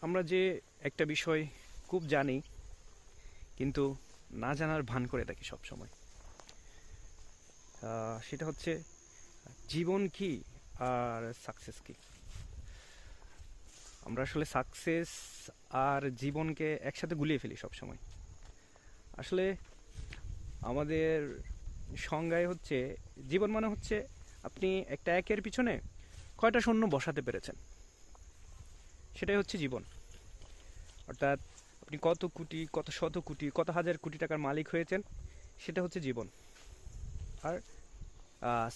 আমরা যে একটা বিষয় খুব জানি কিন্তু না জানার ভান করে থাকি সব সময়। সেটা হচ্ছে জীবন কি আর সাকসেস কি। আমরা আসলে সাকসেস আর জীবনকে একসাথে গুলিয়ে ফেলি সব সময়। আসলে আমাদের সংজ্ঞায় হচ্ছে জীবন মানে হচ্ছে আপনি একটা একের পিছনে কয়টা শূন্য বসাতে পেরেছেন, সেটাই হচ্ছে জীবন। অর্থাৎ আপনি কত কোটি, কত শত কোটি, কত হাজার কোটি টাকার মালিক হয়েছেন, সেটা হচ্ছে জীবন। আর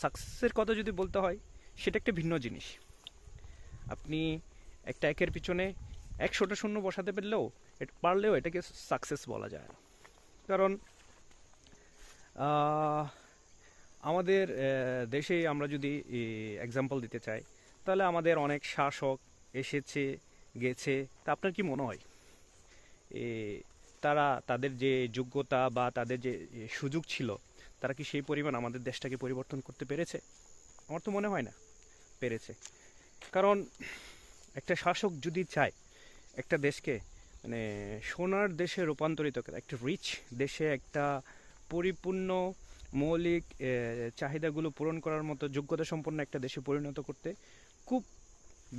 সাকসেসের কথা যদি বলতে হয়, সেটা একটা ভিন্ন জিনিস। আপনি একটা একের পিছনে 100টা শূন্য বসাতে পারলেও এটাকে সাকসেস বলা যায় না। কারণ আহ, আমাদের দেশে আমরা যদি এক্সাম্পল দিতে চাই, তাহলে আমাদের অনেক শাসক এসেছে গেছে। তা আপনার কি মনে হয় এ, তারা তাদের যে যোগ্যতা বা তাদের যে সুযোগ ছিল, তারা কি সেই পরিমাণ আমাদের দেশটাকে পরিবর্তন করতে পেরেছে? আমার তো মনে হয় না পেরেছে। কারণ একটা শাসক যদি চায় একটা দেশকে মানে সোনার দেশে রূপান্তরিত করে, একটা রিচ দেশে, একটা পরিপূর্ণ মৌলিক চাহিদাগুলো পূরণ করার মতো যোগ্যতা সম্পন্ন একটা দেশে পরিণত করতে খুব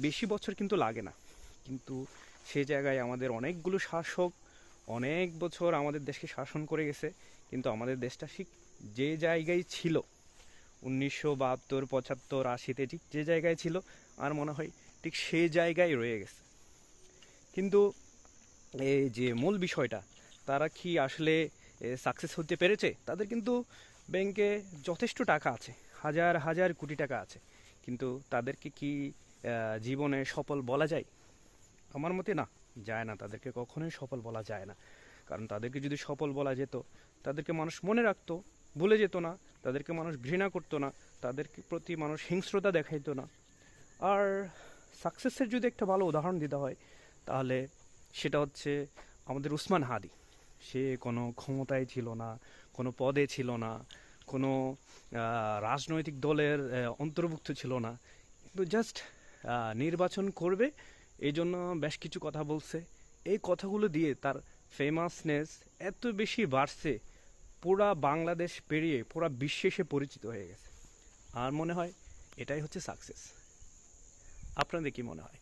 বেশি বছর কিন্তু লাগে না। কিন্তু সে জায়গায় আমাদের অনেকগুলো শাসক অনেক বছর আমাদের দেশকে শাসন করে গেছে, কিন্তু আমাদের দেশটা ঠিক যে জায়গায় ছিল 1972, 75, 80-তে ঠিক যে জায়গায় ছিল, আর মনে হয় ঠিক সেই জায়গায় রয়ে গেছে। কিন্তু এই যে মূল বিষয়টা, তারা কি আসলে সাকসেস হতে পেরেছে? তাদের কিন্তু ব্যাংকে যথেষ্ট টাকা আছে, হাজার হাজার কোটি টাকা আছে, কিন্তু তাদেরকে কি জীবনে সফল বলা যায়? আমার মতে না, যায় না। তাদেরকে কখনোই সফল বলা যায় না। কারণ তাদেরকে যদি সফল বলা যেত, তাদেরকে মানুষ মনে রাখতো, ভুলে যেত না। তাদেরকে মানুষ ঘৃণা করতো না, তাদের প্রতি মানুষ হিংস্রতা দেখাইতো না। আর সাকসেসের যদি একটা ভালো উদাহরণ দিতে হয়, তাহলে সেটা হচ্ছে আমাদের উসমান হাদি। সে কোনো ক্ষমতায় ছিল না, কোনো পদে ছিল না, কোনো রাজনৈতিক দলের অন্তর্ভুক্ত ছিল না, কিন্তু জাস্ট নির্বাচন করবে এই জন্য বেশ কিছু কথা বলছে। এই কথাগুলো দিয়ে তার ফেমাসনেস এত বেশি বাড়ছে, পুরা বাংলাদেশ পেরিয়ে পুরা বিশ্বে সে পরিচিত হয়ে গেছে। আর মনে হয় এটাই হচ্ছে সাকসেস। আপনাদের কি মনে হয়?